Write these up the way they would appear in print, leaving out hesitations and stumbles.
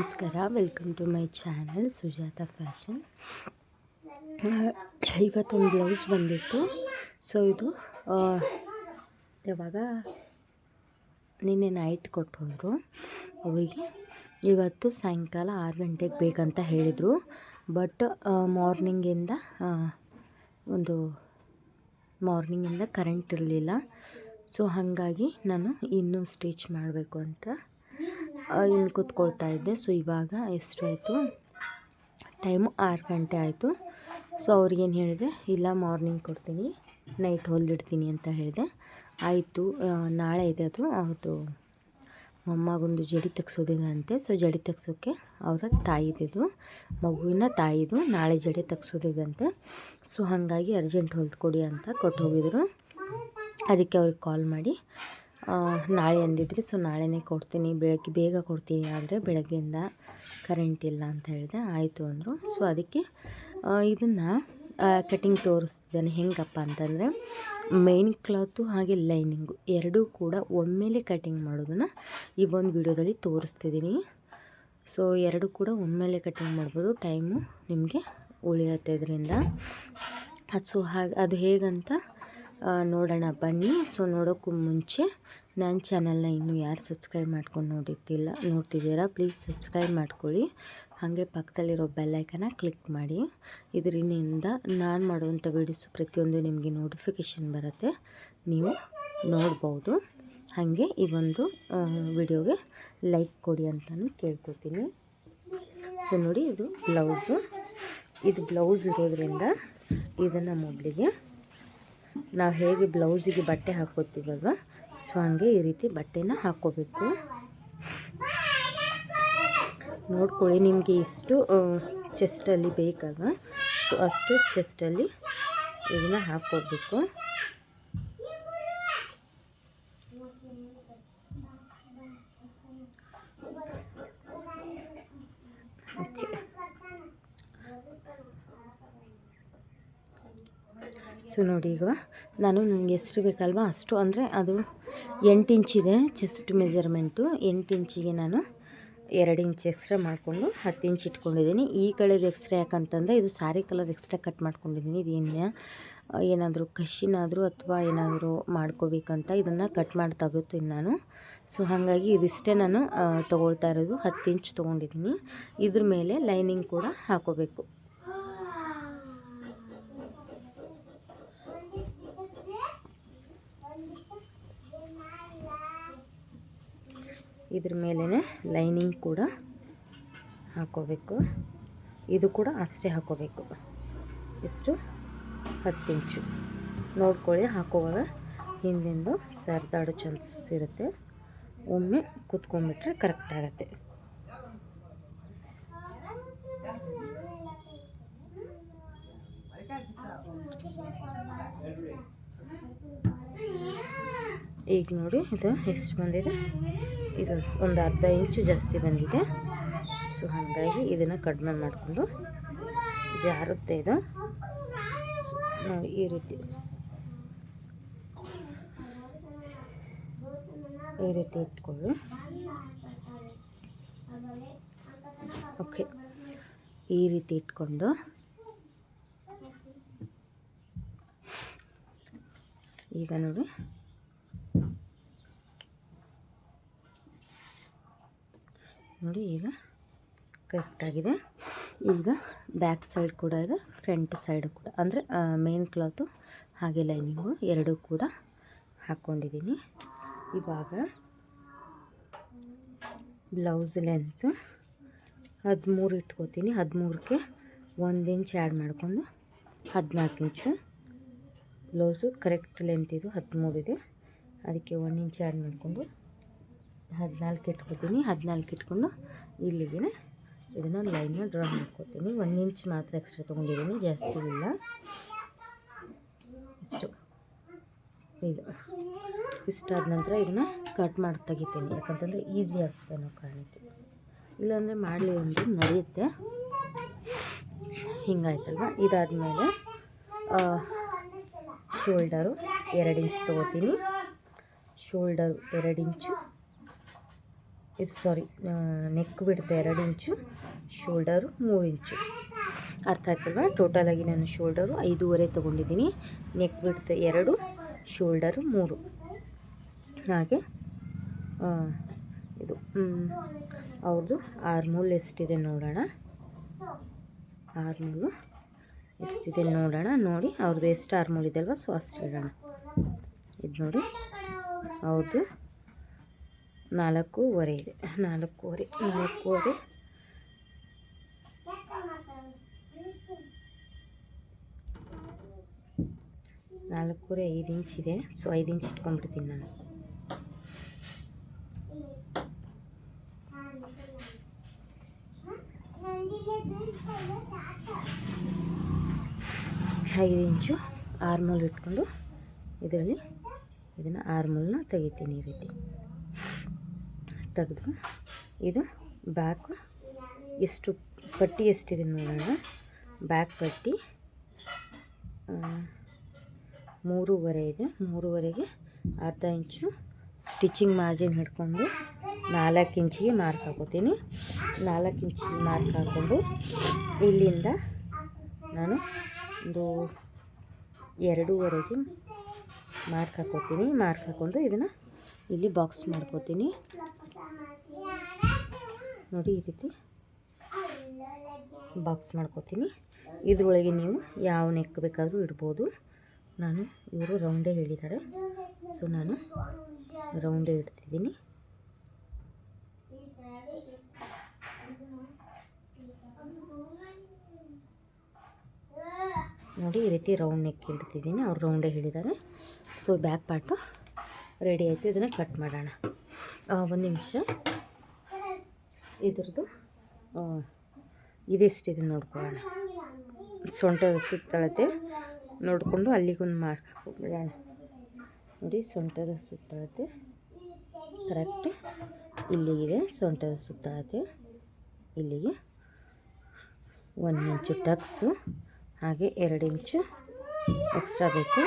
ನಮಸ್ಕಾರ, welcome to my channel Sujatha fashion. ಇವತ್ತೊಂದು blouse ಬಂದಿತ್ತು. ಸೊ ಇದು ಯಾವಾಗ ನಿನ್ನೆ ನೈಟ್ ಕೊಟ್ಟು ಹೋದರು. ಅವರಿಗೆ ಇವತ್ತು ಸಾಯಂಕಾಲ 6 ಗಂಟೆಗೆ ಬೇಕಂತ ಹೇಳಿದರು. ಬಟ್ ಮಾರ್ನಿಂಗಿಂದ ಕರೆಂಟ್ ಇರಲಿಲ್ಲ. ಸೊ ಹಾಗಾಗಿ ನಾನು ಇನ್ನೂ ಸ್ಟಿಚ್ ಮಾಡಬೇಕು ಅಂತ ಇನ್ನು ಕೂತ್ಕೊಳ್ತಾ ಇದ್ದೆ. ಸೊ ಇವಾಗ ಎಷ್ಟಾಯಿತು, ಟೈಮು 6 ಗಂಟೆ ಆಯಿತು. ಸೊ ಅವ್ರಿಗೇನು ಹೇಳಿದೆ, ಇಲ್ಲ ಮಾರ್ನಿಂಗ್ ಕೊಡ್ತೀನಿ, ನೈಟ್ ಹೊಲಿದಿಡ್ತೀನಿ ಅಂತ ಹೇಳಿದೆ. ಆಯಿತು, ನಾಳೆ ಇದೆ ಅದು ಅವ್ರದ್ದು ಮೊಮ್ಮಗೊಂದು ಜಡಿ ತೆಗ್ಸೋದಿದಂತೆ. ಸೊ ಜಡಿ ತೆಗ್ಸೋಕ್ಕೆ ಅವರ ತಾಯಿದು, ಮಗುವಿನ ತಾಯಿದು ನಾಳೆ ಜಡಿ ತೆಗ್ಸೋದಿದಂತೆ. ಸೊ ಹಾಗಾಗಿ ಅರ್ಜೆಂಟ್ ಹೊಲ್ಕೊಡಿ ಅಂತ ಕೊಟ್ಟು ಹೋಗಿದ್ರು. ಅದಕ್ಕೆ ಅವ್ರಿಗೆ ಕಾಲ್ ಮಾಡಿ ನಾಳೆ ಅಂದಿದ್ರಿ. ಸೊ ನಾಳೆನೇ ಕೊಡ್ತೀನಿ, ಬೆಳಗ್ಗೆ ಬೇಗ ಕೊಡ್ತೀನಿ, ಆದರೆ ಬೆಳಗ್ಗೆಯಿಂದ ಕರೆಂಟ್ ಇಲ್ಲ ಅಂತ ಹೇಳಿದೆ. ಆಯಿತು ಅಂದರು. ಸೊ ಅದಕ್ಕೆ ಇದನ್ನು ಕಟಿಂಗ್ ತೋರಿಸ್ತಿದ್ದೇನೆ. ಹೆಂಗಪ್ಪ ಅಂತಂದರೆ ಮೇನ್ ಕ್ಲಾತು ಹಾಗೆ ಲೈನಿಂಗು ಎರಡೂ ಕೂಡ ಒಮ್ಮೆಲೆ ಕಟಿಂಗ್ ಮಾಡೋದನ್ನು ಈ ಒಂದು ವಿಡಿಯೋದಲ್ಲಿ ತೋರಿಸ್ತಿದ್ದೀನಿ. ಸೊ ಎರಡೂ ಕೂಡ ಒಮ್ಮೆಲೆ ಕಟಿಂಗ್ ಮಾಡ್ಬೋದು, ಟೈಮು ನಿಮಗೆ ಉಳಿಯುತ್ತೆ ಇದರಿಂದ. ಅದು ಹೇಗಂತ ನೋಡೋಣ ಬನ್ನಿ. ಸೊ ನೋಡೋಕ್ಕೂ ಮುಂಚೆ ನನ್ನ ಚಾನಲ್ನ ಇನ್ನೂ ಯಾರು ಸಬ್ಸ್ಕ್ರೈಬ್ ಮಾಡ್ಕೊಂಡು ನೋಡ್ತಿದ್ದೀರಾ, ಪ್ಲೀಸ್ ಸಬ್ಸ್ಕ್ರೈಬ್ ಮಾಡ್ಕೊಳ್ಳಿ. ಹಾಗೆ ಪಕ್ಕದಲ್ಲಿರೋ ಬೆಲ್ಲೈಕನ್ನ ಕ್ಲಿಕ್ ಮಾಡಿ. ಇದರಿಂದ ನಾನು ಮಾಡುವಂಥ ವೀಡಿಯೋಸು ಪ್ರತಿಯೊಂದು ನಿಮಗೆ ನೋಟಿಫಿಕೇಷನ್ ಬರುತ್ತೆ, ನೀವು ನೋಡ್ಬೋದು. ಹಾಗೆ ಈ ಒಂದು ವಿಡಿಯೋಗೆ ಲೈಕ್ ಕೊಡಿ ಅಂತಲೂ ಕೇಳ್ಕೊತೀನಿ. ಸೊ ನೋಡಿ, ಇದು ಬ್ಲೌಸ್ ಇರೋದ್ರಿಂದ ಇದನ್ನು ಮೊದಲಿಗೆ ನಾವು ಹೇಗೆ ಬ್ಲೌಸಿಗೆ ಬಟ್ಟೆ ಹಾಕೋತೀವಲ್ವ, ಸೊ ಹಂಗೆ ಈ ರೀತಿ ಬಟ್ಟೆನ ಹಾಕ್ಕೋಬೇಕು. ನೋಡ್ಕೊಳ್ಳಿ, ನಿಮಗೆ ಎಷ್ಟು ಚೆಸ್ಟಲ್ಲಿ ಬೇಕಲ್ವ, ಸೊ ಅಷ್ಟು ಚೆಸ್ಟಲ್ಲಿ ಇದನ್ನು ಹಾಕ್ಕೋಬೇಕು. ಓಕೆ, ಸೊ ನೋಡಿ, ಈಗ ನನಗೆ ಎಷ್ಟು ಬೇಕಲ್ವ ಅಷ್ಟು, ಅಂದರೆ ಅದು 8 ಇಂಚಿದೆ ಚೆಸ್ಟ್ ಮೆಜರ್ಮೆಂಟು. 8 ಇಂಚಿಗೆ ನಾನು 2 ಇಂಚ್ ಎಕ್ಸ್ಟ್ರಾ ಮಾಡಿಕೊಂಡು 10 ಇಂಚ್ ಇಟ್ಕೊಂಡಿದ್ದೀನಿ. ಈ ಕಡೆದು ಎಕ್ಸ್ಟ್ರಾ ಯಾಕಂತಂದರೆ ಇದು ಸ್ಯಾರಿ ಕಲರ್ ಎಕ್ಸ್ಟ್ರಾ ಕಟ್ ಮಾಡ್ಕೊಂಡಿದ್ದೀನಿ. ಇದು ಏನಾದರೂ ಕಷಿನಾದರೂ ಅಥವಾ ಏನಾದರೂ ಮಾಡ್ಕೋಬೇಕಂತ ಇದನ್ನು ಕಟ್ ಮಾಡಿ ತೆಗುತ್ತೀನಿ ನಾನು. ಸೊ ಹಾಗಾಗಿ ಇದಿಷ್ಟೇ ನಾನು ತೊಗೊಳ್ತಾ ಇರೋದು. 10 ಇಂಚ್ ತೊಗೊಂಡಿದ್ದೀನಿ. ಇದ್ರ ಮೇಲೆ ಲೈನಿಂಗ್ ಕೂಡ ಹಾಕೋಬೇಕು. ಇದ್ರ ಮೇಲೇ ಲೈನಿಂಗ್ ಕೂಡ ಹಾಕೋಬೇಕು. ಇದು ಕೂಡ ಅಷ್ಟೇ ಹಾಕೋಬೇಕು. ಎಷ್ಟು? 10 ಇಂಚು. ನೋಡ್ಕೊಳ್ಳಿ, ಹಾಕೋವಾಗ ಹಿಂದಿಂದು ಸರ್ದಾಡೋ ಚಾನ್ಸಸ್ ಇರುತ್ತೆ. ಒಮ್ಮೆ ಕುತ್ಕೊಂಡ್ಬಿಟ್ರೆ ಕರೆಕ್ಟ್ ಆಗುತ್ತೆ. ಈಗ ನೋಡಿ, ಇದು ಎಷ್ಟು ಬಂದಿದೆ, ಇದು ಒಂದು ಅರ್ಧ ಇಂಚು ಜಾಸ್ತಿ ಬಂದಿದೆ. ಸೊ ಹಾಗಾಗಿ ಇದನ್ನು ಕಡಿಮೆ ಮಾಡಿಕೊಂಡು ಜಾರುತ್ತೆ ಇದು. ನಾವು ಈ ರೀತಿ ಇಟ್ಕೊಳ್ಳಿ. ಓಕೆ, ಈ ರೀತಿ ಇಟ್ಕೊಂಡು ಈಗ ನೋಡಿ ಈಗ ಕರೆಕ್ಟಾಗಿದೆ. ಈಗ ಬ್ಯಾಕ್ ಸೈಡ್ ಕೂಡ ಇದೆ, ಫ್ರಂಟ್ ಸೈಡು ಕೂಡ, ಅಂದರೆ ಮೇನ್ ಕ್ಲಾತು ಹಾಗೆ ಲೈನಿಂಗು ಎರಡೂ ಕೂಡ ಹಾಕ್ಕೊಂಡಿದ್ದೀನಿ. ಇವಾಗ ಬ್ಲೌಸ್ ಲೆಂತು 13 ಇಟ್ಕೋತೀನಿ. 13ಕ್ಕೆ 1 ಇಂಚ್ ಆ್ಯಡ್ ಮಾಡಿಕೊಂಡು 14 ಇಂಚು. ಬ್ಲೌಸು ಕರೆಕ್ಟ್ ಲೆಂತ್ ಇದು 13 ಇದೆ, ಅದಕ್ಕೆ 1 ಇಂಚ್ ಆ್ಯಡ್ ಮಾಡಿಕೊಂಡು 14 ಇಟ್ಕೋತೀನಿ. 14 ಇಟ್ಕೊಂಡು ಇಲ್ಲಿಗೆ ಇದನ್ನು ಲೈನ್ನ ಡ್ರಾ ಮಾಡ್ಕೋತೀನಿ. 1 ಇಂಚ್ ಮಾತ್ರ ಎಕ್ಸ್ಟ್ರಾ ತೊಗೊಂಡಿದ್ದೀನಿ, ಜಾಸ್ತಿ ಇಲ್ಲ. ಇಷ್ಟಾದ ನಂತರ ಇದನ್ನು ಕಟ್ ಮಾಡಿ ತೆಗಿತೀನಿ, ಯಾಕಂತಂದರೆ ಈಸಿ ಆಗ್ತದೆ ಅನ್ನೋ ಕಾರಣಕ್ಕೆ. ಇಲ್ಲಾಂದರೆ ಮಾಡಲಿ ಅಂದರೆ ನಡೆಯುತ್ತೆ. ಹಿಂಗಾಯ್ತಲ್ವ. ಇದಾದಮೇಲೆ ಶೋಲ್ಡರು 2 ಇಂಚ್ ತೊಗೋತೀನಿ. ಶೋಲ್ಡರು 2 ಇಂಚು ಇದು ಸಾರಿ ನೆಕ್ ಬಿಡ್ತು 2 ಇಂಚು, ಶೋಲ್ಡರು 3 ಇಂಚು. ಅರ್ಥ ಆಯ್ತಲ್ವ? ಟೋಟಲಾಗಿ ನಾನು ಶೋಲ್ಡರು 5.5 ತೊಗೊಂಡಿದ್ದೀನಿ, ನೆಕ್ ಬಿಡ್ತು 2, ಶೋಲ್ಡರು 3. ಹಾಗೆ ಇದು ಅವ್ರದ್ದು ಆರ್ಮೂಲ್ ಎಷ್ಟಿದೆ ನೋಡೋಣ. ಆರ್ಮೂಲು ಎಷ್ಟಿದೆ ನೋಡೋಣ. ನೋಡಿ ಅವ್ರದ್ದು ಎಷ್ಟು ಆರ್ಮೂಲ್ ಇದೆ ಅಲ್ವ, ಸೊ ಅಷ್ಟು ಇಡೋಣ. ಇದು ನೋಡಿ ಅವ್ರದ್ದು 4.5 ಇದೆ. 4.5 5 ಇಂಚ್ ಇದೆ. ಸೊ 5 ಇಂಚ್ ಇಟ್ಕೊಂಡ್ಬಿಡ್ತೀನಿ ನಾನು. ಐದು ಇಂಚು ಆರ್ಮೂಲ್ ಇಟ್ಕೊಂಡು ಇದರಲ್ಲಿ ಇದನ್ನು ಆರ್ಮೂಲನ್ನ ತೆಗಿತೀನಿ. ಈ ರೀತಿ ತೆಗೆದು ಇದು ಬ್ಯಾಕು ಎಷ್ಟು ಪಟ್ಟಿ ಎಷ್ಟಿದೆ ನೋಡೋಣ. ಬ್ಯಾಕ್ ಪಟ್ಟಿ 3.5 ಇದೆ. 3.5ಗೆ ಅರ್ಧ ಇಂಚು ಸ್ಟಿಚಿಂಗ್ ಮಾರ್ಜಿನ್ ಹಿಡ್ಕೊಂಡು 4 ಇಂಚಿಗೆ ಮಾರ್ಕ್ ಹಾಕೋತೀನಿ. 4 ಇಂಚಿಗೆ ಮಾರ್ಕ್ ಹಾಕ್ಕೊಂಡು ಇಲ್ಲಿಂದ ನಾನು ಒಂದು 2.5ಗೆ ಮಾರ್ಕ್ ಹಾಕೋತೀನಿ. ಮಾರ್ಕ್ ಹಾಕ್ಕೊಂಡು ಇದನ್ನು ಇಲ್ಲಿ ಬಾಕ್ಸ್ ಮಾಡ್ಕೋತೀನಿ. ನೋಡಿ ಈ ರೀತಿ ಬಾಕ್ಸ್ ಮಾಡ್ಕೋತೀನಿ. ಇದ್ರೊಳಗೆ ನೀವು ಯಾವ ನೆಕ್ ಬೇಕಾದರೂ ಇಡ್ಬೋದು. ನಾನು ಇವರು ರೌಂಡೇ ಹೇಳಿದ್ದಾರೆ, ಸೊ ನಾನು ರೌಂಡೇ ಇಡ್ತಿದ್ದೀನಿ. ನೋಡಿ ಈ ರೀತಿ ರೌಂಡ್ ನೆಕ್ ಇಡ್ತಿದ್ದೀನಿ, ಅವ್ರು ರೌಂಡೇ ಹೇಳಿದ್ದಾರೆ. ಸೊ ಬ್ಯಾಕ್ ಪಾರ್ಟು ರೆಡಿ ಆಯಿತು. ಇದನ್ನು ಕಟ್ ಮಾಡೋಣ. ಒಂದು ನಿಮಿಷ. ಇದ್ರದ್ದು ಇದೆಷ್ಟಿದೆ ನೋಡ್ಕೊಳ್ಳೋಣ. ಸೊಂಟದ ಸುತ್ತಳತೆ ನೋಡಿಕೊಂಡು ಅಲ್ಲಿಗೊಂದು ಮಾರ್ಕ್ ಹಾಕ್ಬಿಡೋಣ. ನೋಡಿ ಸೊಂಟದ ಸುತ್ತಳತೆ ಕರೆಕ್ಟ್ ಇಲ್ಲಿಗಿದೆ. ಸೊಂಟದ ಸುತ್ತಳತೆ ಇಲ್ಲಿಗೆ 1 ಇಂಚು ಟಕ್ಸು, ಹಾಗೆ 2 ಇಂಚು ಎಕ್ಸ್ಟ್ರಾ ಬೇಕು.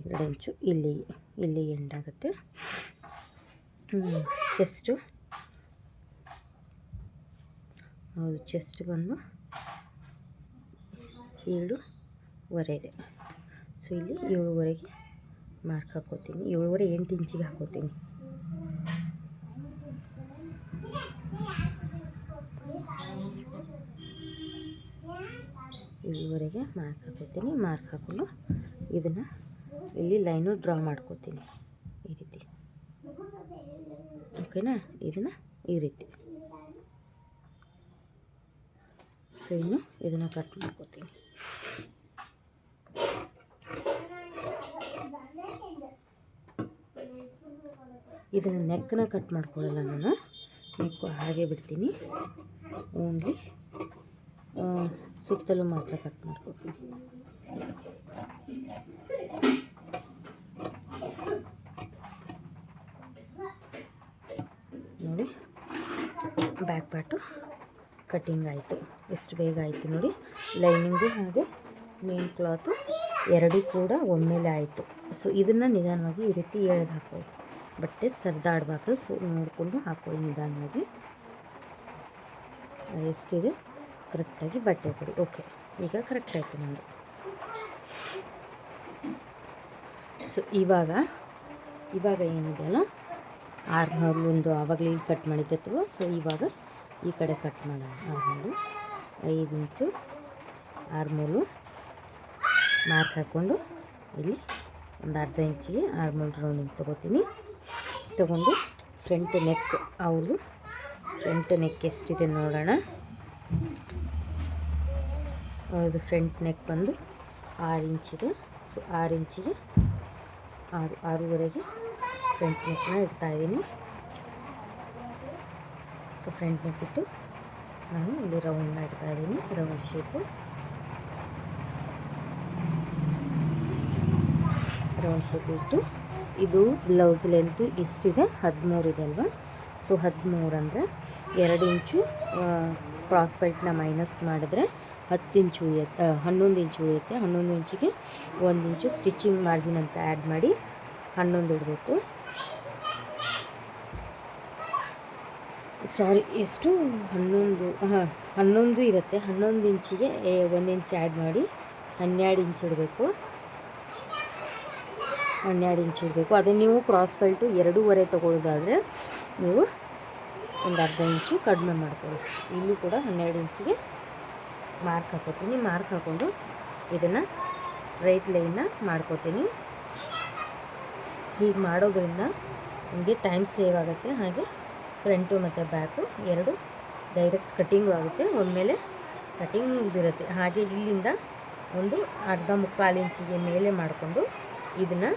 2 ಇಂಚು ಇಲ್ಲಿ ಎಂಡಾಗುತ್ತೆ. ಚೆಸ್ಟು ಹೌದು, ಚೆಸ್ಟ್ ಬಂದು 7.5 ಇದೆ. ಸೊ ಇಲ್ಲಿ 7.5ಗೆ ಮಾರ್ಕ್ ಹಾಕೋತೀನಿ. 7.5 8 ಇಂಚಿಗೆ ಹಾಕೋತೀನಿ. ಇಲ್ಲಿವರೆಗೆ ಮಾರ್ಕ್ ಹಾಕೋತೀನಿ. ಮಾರ್ಕ್ ಹಾಕೊಂಡು ಇದನ್ನು ಇಲ್ಲಿ ಲೈನು ಡ್ರಾ ಮಾಡ್ಕೋತೀನಿ ಈ ರೀತಿ. ಓಕೆನಾ? ಇದನ್ನು ಈ ರೀತಿ. ಸೊ ಇನ್ನು ಇದನ್ನು ಕಟ್ ಮಾಡ್ಕೋತೀನಿ. ಇದನ್ನು ನೆಕ್ಕನ್ನ ಕಟ್ ಮಾಡ್ಕೊಳ್ಳಲ್ಲ ನಾನು, ನೆಕ್ಕು ಹಾಗೆ ಬಿಡ್ತೀನಿ. ಓನ್ಲಿ ಸುತ್ತಲೂ ಮಾತ್ರ ಕಟ್ ಮಾಡ್ಕೊತೀನಿ. ನೋಡಿ ಬ್ಯಾಕ್ ಪಾರ್ಟು ಕಟ್ಟಿಂಗ್ ಆಯಿತು. ಎಷ್ಟು ಬೇಗ ಆಯಿತು ನೋಡಿ. ಲೈನಿಂಗು ಹಾಗೆ ಮೇನ್ ಕ್ಲಾತು ಎರಡೂ ಕೂಡ ಒಮ್ಮೆಲೆ ಆಯಿತು. ಸೊ ಇದನ್ನು ನಿಧಾನವಾಗಿ ಈ ರೀತಿ ಎಳೆದು ಹಾಕೊಳ್ಳಿ. ಬಟ್ಟೆ ಸರಿದಾಡಬಾರ್ದು. ಸೊ ನೋಡಿಕೊಂಡು ಹಾಕೊಳ್ಳಿ ನಿಧಾನವಾಗಿ. ಎಷ್ಟಿದೆ ಕರೆಕ್ಟಾಗಿ ಬಟ್ಟೆ ಕೊಡಿ. ಓಕೆ, ಈಗ ಕರೆಕ್ಟ್ ಆಯಿತು ನಮ್ಮದು. ಸೊ ಇವಾಗ ಏನಿದೆಯಲ್ಲ ಆರ್ಮೋಲ್ ಒಂದು ಆವಾಗಲೇ ಕಟ್ ಮಾಡಿದ್ದೆತ್ತಲ್ವ. ಸೊ ಇವಾಗ ಈ ಕಡೆ ಕಟ್ ಮಾಡೋಣ. ಆರ್ಮೋಲು 5 ಇಂಚು ಆರ್ಮೋಲು ಮಾರ್ಕ್ ಹಾಕ್ಕೊಂಡು ಇಲ್ಲಿ ಒಂದು ಅರ್ಧ ಇಂಚಿಗೆ ಆರ್ಮೋಲ್ ರೌಂಡಿಂಗ್ ತೊಗೋತೀನಿ. ತೊಗೊಂಡು ಫ್ರಂಟ್ ನೆಕ್ ಅವ್ರದ್ದು ಫ್ರಂಟ್ ನೆಕ್ ಎಷ್ಟಿದೆ ನೋಡೋಣ. ಅದು ಫ್ರಂಟ್ ನೆಕ್ ಬಂದು 6 ಇಂಚಿದೆ. ಸೊ 6 ಇಂಚಿಗೆ 6.5ಗೆ ಫ್ರಂಟ್ ನೆಕ್ನ ಇಡ್ತಾಯಿದ್ದೀನಿ. ಸೊ ಫ್ರಂಟ್ ನೆಕ್ ಇಟ್ಟು ನಾನು ಇಲ್ಲಿ ರೌಂಡ್ನ ಇಡ್ತಾಯಿದ್ದೀನಿ, ರೌಂಡ್ ಶೇಪು. ರೌಂಡ್ ಶೇಪ್ ಇಟ್ಟು ಇದು ಬ್ಲೌಸ್ ಲೆಂತು ಎಷ್ಟಿದೆ 13 ಇದೆ ಅಲ್ವಾ. ಸೊ 13 ಅಂದರೆ 2 ಇಂಚು ಕ್ರಾಸ್ ಬೆಲ್ಟ್ನ ಮೈನಸ್ ಮಾಡಿದ್ರೆ 10 ಇಂಚು ಉಳಿಯುತ್ತೆ, 11 ಇಂಚು ಉಳಿಯುತ್ತೆ. 11 ಇಂಚಿಗೆ 1 ಇಂಚು ಸ್ಟಿಚಿಂಗ್ ಮಾರ್ಜಿನ್ ಅಂತ ಆ್ಯಡ್ ಮಾಡಿ 11 ಇಡಬೇಕು. ಸಾರಿ ಎಷ್ಟು 11 ಇರುತ್ತೆ. 11 ಇಂಚಿಗೆ 1 ಇಂಚ್ ಆ್ಯಡ್ ಮಾಡಿ 12 ಇಂಚ್ ಇಡಬೇಕು. 12 ಇಂಚ್ ಇಡಬೇಕು. ಅದೇ ನೀವು ಕ್ರಾಸ್ ಬೆಲ್ಟು 2.5 ತೊಗೊಳ್ಳೋದಾದರೆ ನೀವು ಒಂದು ಅರ್ಧ ಇಂಚು ಕಡಿಮೆ ಮಾಡ್ಕೊಳ್ಳಿ. ಇಲ್ಲೂ ಕೂಡ 12 ಇಂಚಿಗೆ ಮಾರ್ಕ್ ಹಾಕೋತೀನಿ. ಮಾರ್ಕ್ ಹಾಕ್ಕೊಂಡು ಇದನ್ನು ರೈಟ್ ಲೈನ್ನ ಮಾಡ್ಕೋತೀನಿ. ಹೀಗೆ ಮಾಡೋದ್ರಿಂದ ನಿಮಗೆ ಟೈಮ್ ಸೇವ್ ಆಗುತ್ತೆ. ಹಾಗೆ ಫ್ರಂಟು ಮತ್ತು ಬ್ಯಾಕು ಎರಡು ಡೈರೆಕ್ಟ್ ಕಟ್ಟಿಂಗು ಆಗುತ್ತೆ. ಒಂದಮೇಲೆ ಕಟ್ಟಿಂಗ್ ಇರುತ್ತೆ. ಹಾಗೆ ಇಲ್ಲಿಂದ ಒಂದು ಅರ್ಧ ಮುಕ್ಕಾಲು ಇಂಚಿಗೆ ಮೇಲೆ ಮಾಡಿಕೊಂಡು ಇದನ್ನು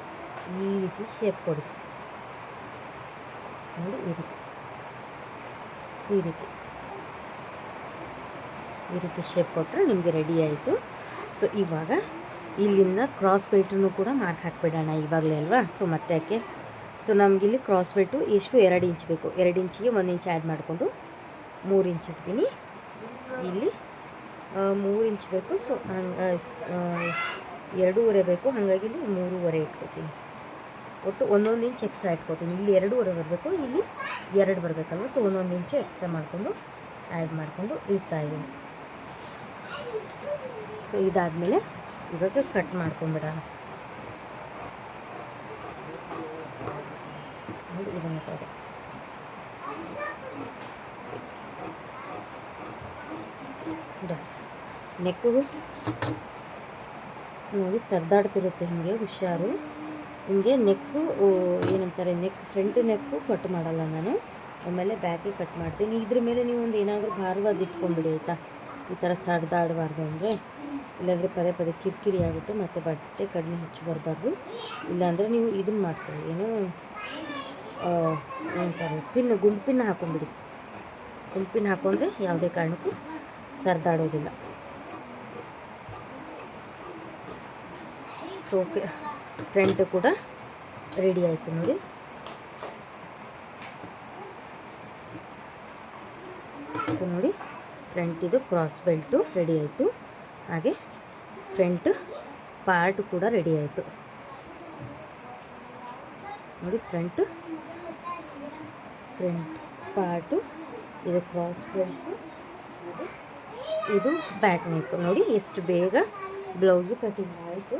ಈ ರೀತಿ ಶೇಪ್ ಕೊಡಿ. ನೋಡಿ ಈ ರೀತಿ ಶೇಪ್ ಕೊಟ್ಟರೆ ನಿಮಗೆ ರೆಡಿ ಆಯಿತು. ಸೊ ಇವಾಗ ಇಲ್ಲಿಂದ ಕ್ರಾಸ್ ಬೆಲ್ಟನ್ನು ಕೂಡ ಮಾರ್ಕ್ ಹಾಕಿಬಿಡೋಣ ಇವಾಗಲೇ ಅಲ್ವಾ. ಸೊ ಮತ್ತೆ ಯಾಕೆ, ಸೊ ನಮಗಿಲ್ಲಿ ಕ್ರಾಸ್ ಬೆಲ್ಟು ಎಷ್ಟು 2 ಇಂಚ್ ಬೇಕು. 2 ಇಂಚಿಗೆ 1 ಇಂಚ್ ಆ್ಯಡ್ ಮಾಡಿಕೊಂಡು 3 ಇಂಚ್ ಇಡ್ತೀನಿ. ಇಲ್ಲಿ 3 ಇಂಚ್ ಬೇಕು. ಸೊ 2.5 ಬೇಕು. ಹಾಗಾಗಿ ಇಲ್ಲಿ 3.5 ಇಟ್ಕೊತೀನಿ. ಒಟ್ಟು 1 ಇಂಚ್ ಎಕ್ಸ್ಟ್ರಾ ಇಟ್ಕೊತೀನಿ. ಇಲ್ಲಿ 2.5 ಬರಬೇಕು, ಇಲ್ಲಿ 2 ಬರಬೇಕಲ್ವ. ಸೊ 1 ಇಂಚು ಎಕ್ಸ್ಟ್ರಾ ಮಾಡಿಕೊಂಡು ಆ್ಯಡ್ ಮಾಡಿಕೊಂಡು ಇಡ್ತಾಯಿದ್ದೀನಿ. ಸೊ ಇದಾದಮೇಲೆ ಇವಾಗ ಕಟ್ ಮಾಡ್ಕೊಂಬಿಡೋಣ. ಇದನ್ನು ಕಡೆ ನೆಕ್ಕಿಗೂ ನೋಡಿ ಸರ್ದಾಡ್ತಿರುತ್ತೆ. ನಿಮಗೆ ಹುಷಾರು. ನಿಮಗೆ ನೆಕ್ಕು ಏನಂತಾರೆ, ಫ್ರಂಟ್ ನೆಕ್ಕು ಕಟ್ ಮಾಡಲ್ಲ ನಾನು. ಆಮೇಲೆ ಬ್ಯಾಕಿಗೆ ಕಟ್ ಮಾಡ್ತೀನಿ. ಇದ್ರ ಮೇಲೆ ನೀವು ಒಂದು ಏನಾದರೂ ಭಾರವಾದ ಇಟ್ಕೊಂಡ್ಬಿಡಿ ಆಯಿತಾ. ಈ ಥರ ಸರ್ದಾಡಬಾರ್ದು ಅಂದರೆ, ಇಲ್ಲಾಂದರೆ ಪದೇ ಪದೇ ಕಿರಿಕಿರಿ ಆಗುತ್ತೆ. ಮತ್ತು ಬಟ್ಟೆ ಕಡಿಮೆ ಹೆಚ್ಚು ಬರಬಾರ್ದು. ಇಲ್ಲಾಂದರೆ ನೀವು ಇದನ್ನು ಮಾಡ್ತೀರಿ, ಏನೋ ಏನಂತಾರೆ, ಗುಂಪಿನ ಹಾಕೊಂಡ್ಬಿಡಿ. ಗುಂಪಿನ ಹಾಕೊಂಡ್ರೆ ಯಾವುದೇ ಕಾರಣಕ್ಕೂ ಸರ್ದಾಡೋದಿಲ್ಲ. ಸೊ ಫ್ರಂಟ್ ಕೂಡ ರೆಡಿ ಆಯಿತು ನೋಡಿ. ಸೊ ನೋಡಿ, ಫ್ರಂಟಿದು ಕ್ರಾಸ್ ಬೆಲ್ಟು ರೆಡಿ ಆಯಿತು. ಹಾಗೆ ಫ್ರಂಟ್ ಪಾರ್ಟ್ ಕೂಡ ರೆಡಿ ಆಯಿತು ನೋಡಿ. ಫ್ರಂಟ್ ಪಾರ್ಟು ಇದು ಕ್ರಾಸ್ ಬೆಲ್ಟು, ಇದು ಬ್ಯಾಕ್ ನೆಕ್. ನೋಡಿ ಎಷ್ಟು ಬೇಗ ಬ್ಲೌಸು ಕಟಿಂಗ್ ಆಯಿತು.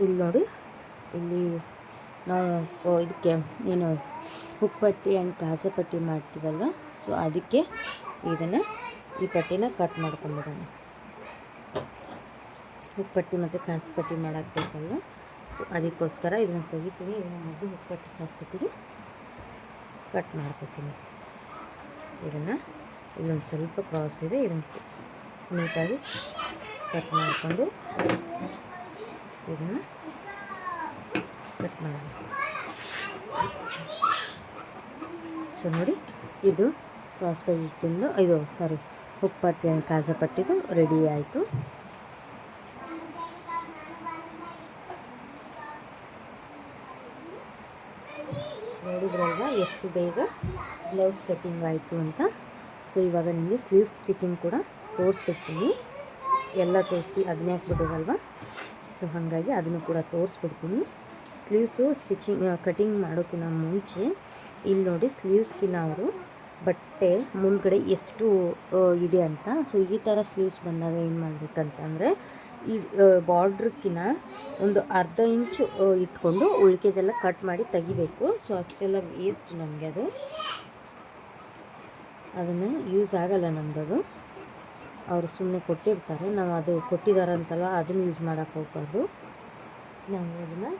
ಇಲ್ಲಿ ನೋಡಿ, ಇಲ್ಲಿ ನಾವು ಇದಕ್ಕೆ ಏನು ಹುಕ್ಪಟ್ಟಿ ಆ್ಯಂಡ್ ಕಾಜಾ ಪಟ್ಟಿ ಮಾಡ್ತೀವಲ್ವ. ಸೊ ಅದಕ್ಕೆ ಇದನ್ನು ಈ ಪಟ್ಟಿನ ಕಟ್ ಮಾಡ್ಕೊಂಡ್ಬಿಡೋಣ. ಹುಕ್ಪಟ್ಟಿ ಮತ್ತು ಕಾಸು ಪಟ್ಟಿ ಮಾಡಾಕಬೇಕಲ್ವ. ಸೊ ಅದಕ್ಕೋಸ್ಕರ ಇದನ್ನು ತೆಗಿತೀನಿ. ಇದನ್ನು ಮೊದಲು ಹುಕ್ಪಟ್ಟಿ ಕಾಸು ಪಟ್ಟಿಗೆ ಕಟ್ ಮಾಡ್ಕೊತೀನಿ. ಇದನ್ನು ಇಲ್ಲೊಂದು ಸ್ವಲ್ಪ ಕ್ರಾಸ್ ಇದೆ, ಇದನ್ನು ನೀಟಾಗಿ ಕಟ್ ಮಾಡಿಕೊಂಡು ಇದನ್ನು ಕಟ್ ಮಾಡೋಣ. ಸೊ ನೋಡಿ, ಇದು ಕ್ರಾಸ್ ಬೆಲ್ಟಿಂದು ಹುಕ್ಪಟ್ಟಿ ಆ್ಯಂಡ್ ಕಾಜಾ ಪಟ್ಟಿದು ರೆಡಿ ಆಯಿತು. ನೋಡಿದ್ರಲ್ವ ಎಷ್ಟು ಬೇಗ ಬ್ಲೌಸ್ ಕಟ್ಟಿಂಗ್ ಆಯಿತು ಅಂತ. ಸೊ ಇವಾಗ ನಿಮಗೆ ಸ್ಲೀವ್ಸ್ ಸ್ಟಿಚಿಂಗ್ ಕೂಡ ತೋರಿಸ್ಬಿಡ್ತೀನಿ. ಎಲ್ಲ ತೋರಿಸಿ ಅದನ್ನೇ ಹಾಕ್ಬಿಡೋದಲ್ವ. ಸೊ ಹಾಗಾಗಿ ಅದನ್ನು ಕೂಡ ತೋರಿಸ್ಬಿಡ್ತೀನಿ. ಸ್ಲೀವ್ಸು ಕಟಿಂಗ್ ಮಾಡೋಕ್ಕಿಂತ ಮುಂಚೆ ಇಲ್ಲಿ ನೋಡಿ, ಸ್ಲೀವ್ಸ್ಗಿನ್ನ ಅವರು ಬಟ್ಟೆ ಮುಂದ್ಗಡೆ ಎಷ್ಟು ಇದೆ ಅಂತ. ಸೊ ಈ ಥರ ಸ್ಲೀವ್ಸ್ ಬಂದಾಗ ಏನು ಮಾಡಬೇಕಂತಂದರೆ, ಈ ಬಾರ್ಡ್ರಕ್ಕಿಂತ ಒಂದು ಅರ್ಧ ಇಂಚು ಇಟ್ಕೊಂಡು ಉಳಿಕೆದೆಲ್ಲ ಕಟ್ ಮಾಡಿ ತೆಗಿಬೇಕು. ಸೊ ಅಷ್ಟೆಲ್ಲ ವೇಸ್ಟ್ ನಮಗೆ, ಅದನ್ನು ಯೂಸ್ ಆಗಲ್ಲ ನಮ್ಮದು. ಅವರು ಸುಮ್ಮನೆ ಕೊಟ್ಟಿರ್ತಾರೆ, ನಾವು ಅದು ಕೊಟ್ಟಿದ್ದಾರಂತಲ್ಲ ಅದನ್ನು ಯೂಸ್ ಮಾಡೋಕ್ಕೆ ಹೋಗ್ಬಾರ್ದು. ನಾವು ಅದನ್ನು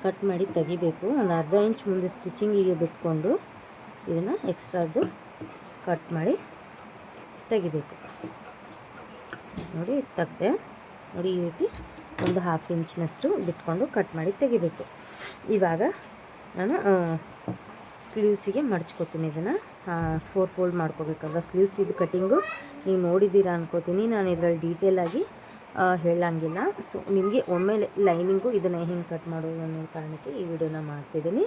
ಕಟ್ ಮಾಡಿ ತೆಗಿಬೇಕು. ಒಂದು ಅರ್ಧ ಇಂಚ್ ಮುಂದೆ ಸ್ಟಿಚಿಂಗಿಗೆ ಬಿಟ್ಕೊಂಡು ಇದನ್ನು ಎಕ್ಸ್ಟ್ರಾದು ಕಟ್ ಮಾಡಿ ತೆಗಿಬೇಕು. ನೋಡಿ ತೆಗ್ದೆ ನೋಡಿ, ಈ ರೀತಿ ಒಂದು 1/2 ಇಂಚಿನಷ್ಟು ಬಿಟ್ಕೊಂಡು ಕಟ್ ಮಾಡಿ ತೆಗಿಬೇಕು. ಇವಾಗ ನಾನು ಸ್ಲೀವ್ಸಿಗೆ ಮಡ್ಚ್ಕೊತೀನಿ. ಇದನ್ನು 4 ಫೋಲ್ಡ್ ಮಾಡ್ಕೋಬೇಕಲ್ವ. ಸ್ಲೀವ್ಸ್ ಇದು ಕಟ್ಟಿಂಗು ನೀವು ನೋಡಿದ್ದೀರಾ ಅನ್ಕೋತೀನಿ. ನಾನು ಇದರಲ್ಲಿ ಡೀಟೇಲಾಗಿ ಹೇಳಂಗಿಲ್ಲ. ಸೊ ನಿಮಗೆ ಒಮ್ಮೆಲೆ ಲೈನಿಂಗು ಇದನ್ನು ಹೆಂಗೆ ಕಟ್ ಮಾಡೋದು ಅನ್ನೋ ಕಾರಣಕ್ಕೆ ಈ ವಿಡಿಯೋನ ಮಾಡ್ತಿದ್ದೀನಿ.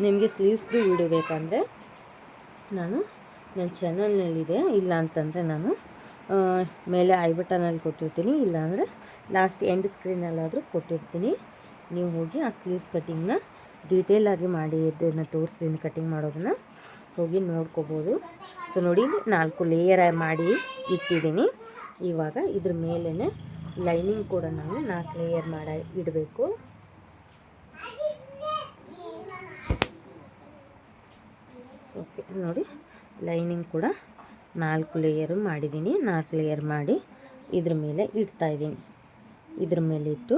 ನಿಮಗೆ ಸ್ಲೀವ್ಸ್ದು ವಿಡಿಯೋ ಬೇಕಂದರೆ ನಾನು ನನ್ನ ಚಾನಲ್ನಲ್ಲಿದೆ. ಇಲ್ಲ ಅಂತಂದರೆ ನಾನು ಮೇಲೆ ಐ ಬಟನಲ್ಲಿ ಕೊಟ್ಟಿರ್ತೀನಿ, ಇಲ್ಲಾಂದರೆ ಲಾಸ್ಟ್ ಎಂಡ್ ಸ್ಕ್ರೀನಲ್ಲಾದರೂ ಕೊಟ್ಟಿರ್ತೀನಿ. ನೀವು ಹೋಗಿ ಆ ಸ್ಲೀವ್ಸ್ ಕಟ್ಟಿಂಗ್ನ ಡೀಟೇಲಾಗಿ ಮಾಡಿ ಇದನ್ನು ತೋರಿಸ್ತೀನಿ ಕಟಿಂಗ್ ಮಾಡೋದನ್ನು, ಹೋಗಿ ನೋಡ್ಕೋಬೋದು. ಸೊ ನೋಡಿ 4 ಲೇಯರ್ ಮಾಡಿ ಇಟ್ಟಿದ್ದೀನಿ. ಇವಾಗ ಇದ್ರ ಮೇಲೇ ಲೈನಿಂಗ್ ಕೂಡ ನಾವು 4 ಲೇಯರ್ ಮಾಡಿ ಇಡಬೇಕು. ಸೊ ಓಕೆ ನೋಡಿ, ಲೈನಿಂಗ್ ಕೂಡ 4 ಲೇಯರು ಮಾಡಿದ್ದೀನಿ. 4 ಲೇಯರ್ ಮಾಡಿ ಇದ್ರ ಮೇಲೆ ಇಡ್ತಾಯಿದ್ದೀನಿ. ಇದ್ರ ಮೇಲೆ ಇಟ್ಟು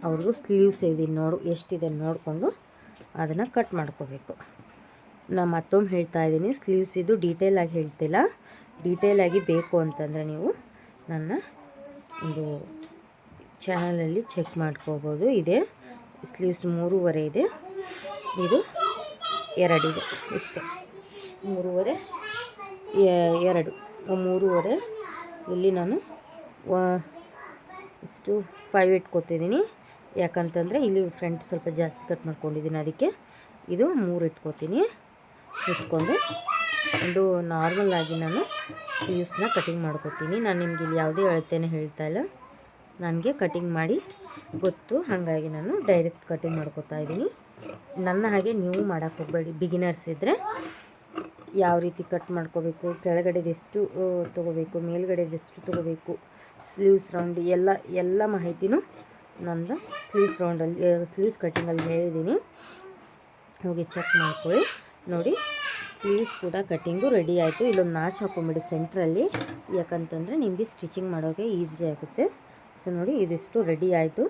ಅವ್ರಿಗೂ ಸ್ಲೀವ್ಸ್ ಇದೀನಿ ಎಷ್ಟಿದೆ ನೋಡಿಕೊಂಡು ಅದನ್ನು ಕಟ್ ಮಾಡ್ಕೋಬೇಕು. ನಾನು ಮತ್ತೊಮ್ಮೆ ಹೇಳ್ತಾ ಇದ್ದೀನಿ, ಸ್ಲೀವ್ಸ್ ಇದು ಡೀಟೇಲಾಗಿ ಹೇಳ್ತಿಲ್ಲ. ಡೀಟೇಲಾಗಿ ಬೇಕು ಅಂತಂದರೆ ನೀವು ನನ್ನ ಒಂದು ಚಾನಲಲ್ಲಿ ಚೆಕ್ ಮಾಡ್ಕೋಬೋದು. ಇದೆ ಸ್ಲೀವ್ಸ್ 3.5 ಇದೆ, ಇದು 2 ಇದೆ, ಇಷ್ಟೇ. 3.5 2 3.5 ಇಲ್ಲಿ ನಾನು ಇಷ್ಟು 5 ಇಟ್ಕೋತಿದ್ದೀನಿ. ಯಾಕಂತಂದರೆ ಇಲ್ಲಿ ಫ್ರಂಟ್ ಸ್ವಲ್ಪ ಜಾಸ್ತಿ ಕಟ್ ಮಾಡ್ಕೊಂಡಿದ್ದೀನಿ, ಅದಕ್ಕೆ ಇದು 3 ಇಟ್ಕೋತೀನಿ. ಇಟ್ಕೊಂಡು ಒಂದು ನಾರ್ಮಲ್ ಆಗಿ ನಾನು ಸ್ಲೀವ್ಸ್ನ ಕಟಿಂಗ್ ಮಾಡ್ಕೋತೀನಿ. ನಾನು ನಿಮ್ಗೆ ಇಲ್ಲಿ ಯಾವುದೇ ಅಳತೆನೇ ಹೇಳ್ತಾ ಇಲ್ಲ, ನನಗೆ ಕಟಿಂಗ್ ಮಾಡಿ ಗೊತ್ತು, ಹಾಗಾಗಿ ನಾನು ಡೈರೆಕ್ಟ್ ಕಟಿಂಗ್ ಮಾಡ್ಕೋತಾ ಇದ್ದೀನಿ. ನನ್ನ ಹಾಗೆ ನೀವು ಮಾಡೋಕ್ಕೆ ಹೋಗಬೇಡಿ. ಬಿಗಿನರ್ಸ್ ಇದ್ದರೆ ಯಾವ ರೀತಿ ಕಟ್ ಮಾಡ್ಕೋಬೇಕು, ಕೆಳಗಡೆದೆಷ್ಟು ತೊಗೋಬೇಕು, ಮೇಲ್ಗಡೆದೆಷ್ಟು ತೊಗೋಬೇಕು, ಸ್ಲೀವ್ಸ್ ರೌಂಡ್ ಎಲ್ಲ ಮಾಹಿತಿನೂ ನಮ್ಮದು ಸ್ಲೀವ್ಸ್ ಕಟ್ಟಿಂಗಲ್ಲಿ ಹೇಳಿದ್ದೀನಿ. ಹೋಗಿ ಚೆಕ್ ಮಾಡ್ಕೊಳ್ಳಿ. ನೋಡಿ ಸ್ಲೀವ್ಸ್ ಕೂಡ ಕಟ್ಟಿಂಗು ರೆಡಿ ಆಯಿತು. ಇಲ್ಲೊಂದು ನಾಚ್ ಹಾಕೊಂಬಿಡಿ ಸೆಂಟ್ರಲ್ಲಿ, ಯಾಕಂತಂದರೆ ನಿಮಗೆ ಸ್ಟಿಚಿಂಗ್ ಮಾಡೋಕ್ಕೆ ಈಸಿ ಆಗುತ್ತೆ. ಸೊ ನೋಡಿ ಇದಿಷ್ಟು ರೆಡಿ ಆಯಿತು.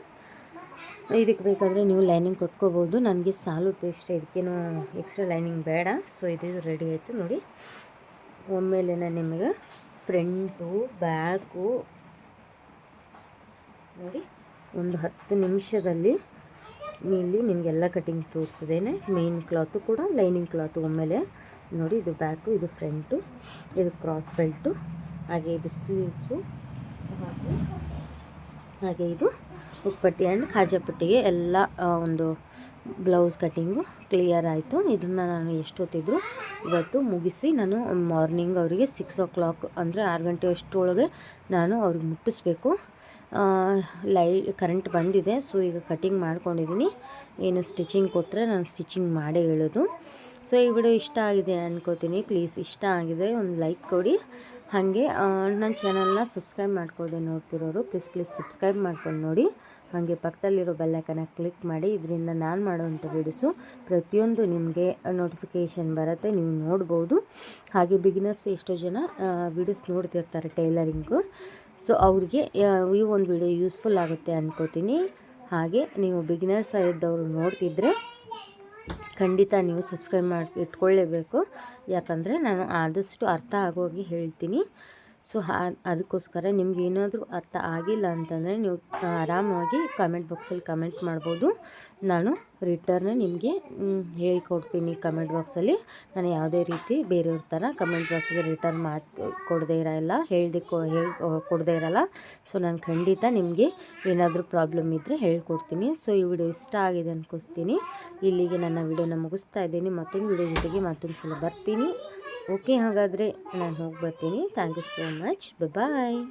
ಇದಕ್ಕೆ ಬೇಕಾದರೆ ನೀವು ಲೈನಿಂಗ್ ಕೊಟ್ಕೋಬೋದು. ನನಗೆ ಸಾಲುತ್ತೆ ಇಷ್ಟೇ, ಇದಕ್ಕೇನು ಎಕ್ಸ್ಟ್ರಾ ಲೈನಿಂಗ್ ಬೇಡ. ಸೊ ಇದು ರೆಡಿ ಆಯಿತು. ನೋಡಿ ಒಮ್ಮೆಲೆ ನಿಮಗೆ ಫ್ರಂಟು ಬ್ಯಾಕು ನೋಡಿ ಒಂದು 10 ನಿಮಿಷದಲ್ಲಿ ಇಲ್ಲಿ ನಿಮಗೆಲ್ಲ ಕಟಿಂಗ್ ತೋರಿಸಿದ್ದೇನೆ. ಮೇನ್ ಕ್ಲಾತು ಕೂಡ ಲೈನಿಂಗ್ ಕ್ಲಾತು ಒಮ್ಮೆಲೆ ನೋಡಿ. ಇದು ಬ್ಯಾಕು, ಇದು ಫ್ರಂಟು, ಇದು ಕ್ರಾಸ್ ಬೆಲ್ಟು, ಹಾಗೆ ಇದು ಸ್ಲೀವ್ಸು, ಹಾಗೆ ಇದು ಉಪ್ಪಟ್ಟಿ ಆ್ಯಂಡ್ ಖಾಜಾಪಟ್ಟಿಗೆ ಎಲ್ಲ ಒಂದು ಬ್ಲೌಸ್ ಕಟ್ಟಿಂಗು ಕ್ಲಿಯರ್ ಆಯಿತು. ಇದನ್ನು ನಾನು ಎಷ್ಟೊತ್ತಿದ್ರು ಇವತ್ತು ಮುಗಿಸಿ ನಾನು ಮಾರ್ನಿಂಗ್ ಅವರಿಗೆ 6 o'clock ಅಂದರೆ 6 ಗಂಟೆ ಅಷ್ಟರೊಳಗೆ ನಾನು ಅವ್ರಿಗೆ ಮುಟ್ಟಿಸ್ಬೇಕು. ಕರೆಂಟ್ ಬಂದಿದೆ. ಸೊ ಈಗ ಕಟಿಂಗ್ ಮಾಡ್ಕೊಂಡಿದ್ದೀನಿ. ಏನು ಸ್ಟಿಚಿಂಗ್ ಕೊಟ್ಟರೆ ನಾನು ಸ್ಟಿಚಿಂಗ್ ಮಾಡೇ ಹೇಳೋದು. ಸೊ ಈ ವಿಡಿಯೋ ಇಷ್ಟ ಆಗಿದೆ ಅನ್ಕೋತೀನಿ. ಪ್ಲೀಸ್ ಇಷ್ಟ ಆಗಿದೆ ಒಂದು ಲೈಕ್ ಕೊಡಿ. ಹಾಗೆ ನನ್ನ ಚಾನಲ್ನ ಸಬ್ಸ್ಕ್ರೈಬ್ ಮಾಡ್ಕೊಳ್ಳದೆ ನೋಡ್ತಿರೋರು ಪ್ಲೀಸ್ ಸಬ್ಸ್ಕ್ರೈಬ್ ಮಾಡ್ಕೊಂಡು ನೋಡಿ. ಹಾಗೆ ಪಕ್ಕದಲ್ಲಿರೋ ಬೆಲ್ಲೈಕನ್ನ ಕ್ಲಿಕ್ ಮಾಡಿ. ಇದರಿಂದ ನಾನು ಮಾಡೋವಂಥ ವೀಡಿಯೋಸು ಪ್ರತಿಯೊಂದು ನಿಮಗೆ ನೋಟಿಫಿಕೇಷನ್ ಬರುತ್ತೆ, ನೀವು ನೋಡ್ಬೋದು. ಹಾಗೆ ಬಿಗಿನರ್ಸ್ ಎಷ್ಟೋ ಜನ ವೀಡಿಯೋಸ್ ನೋಡ್ತಿರ್ತಾರೆ ಟೈಲರಿಂಗು. ಸೊ ಅವ್ರಿಗೆ ಈ ಒಂದು ವಿಡಿಯೋ ಯೂಸ್ಫುಲ್ ಆಗುತ್ತೆ ಅನ್ಕೋತೀನಿ. ಹಾಗೆ ನೀವು ಬಿಗಿನರ್ಸ್ ಇದ್ದವರು ನೋಡ್ತಿದ್ರೆ ಖಂಡಿತ ನೀವು ಸಬ್ಸ್ಕ್ರೈಬ್ ಮಾಡಿ ಇಟ್ಕೊಳ್ಳೇಬೇಕು. ಯಾಕಂದರೆ ನಾನು ಆದಷ್ಟು ಅರ್ಥ ಆಗೋಗಿ ಹೇಳ್ತೀನಿ. ಸೊ ಅದಕ್ಕೋಸ್ಕರ ನಿಮ್ಗೆ ಏನಾದರೂ ಅರ್ಥ ಆಗಿಲ್ಲ ಅಂತಂದರೆ ನೀವು ಆರಾಮಾಗಿ ಕಮೆಂಟ್ ಬಾಕ್ಸಲ್ಲಿ ಕಮೆಂಟ್ ಮಾಡ್ಬೋದು. ನಾನು ರಿಟರ್ನ್ ನಿಮಗೆ ಹೇಳ್ಕೊಡ್ತೀನಿ ಕಮೆಂಟ್ ಬಾಕ್ಸಲ್ಲಿ. ನಾನು ಯಾವುದೇ ರೀತಿ ಬೇರೆಯವ್ರ ಥರ ಕಮೆಂಟ್ ಬಾಕ್ಸಿಗೆ ರಿಟರ್ನ್ ಕೊಡದೇ ಇರೋಲ್ಲ, ಕೊಡದೇ ಇರೋಲ್ಲ. ಸೊ ನಾನು ಖಂಡಿತ ನಿಮಗೆ ಏನಾದರೂ ಪ್ರಾಬ್ಲಮ್ ಇದ್ದರೆ ಹೇಳ್ಕೊಡ್ತೀನಿ. ಸೊ ಈ ವಿಡಿಯೋ ಇಷ್ಟ ಆಗಿದೆ ಅನ್ಕೋತೀನಿ. ಇಲ್ಲಿಗೆ ನನ್ನ ವಿಡಿಯೋನ ಮುಗಿಸ್ತಾ ಇದ್ದೀನಿ. ಮತ್ತೊಂದು ವಿಡಿಯೋ ಜೊತೆಗೆ ಮತ್ತೊಂದು ಸಲ ಬರ್ತೀನಿ. ಓಕೆ, ಹಾಗಾದರೆ ನಾನು ಹೋಗಿ ಬರ್ತೀನಿ. Thank you so much. Bye.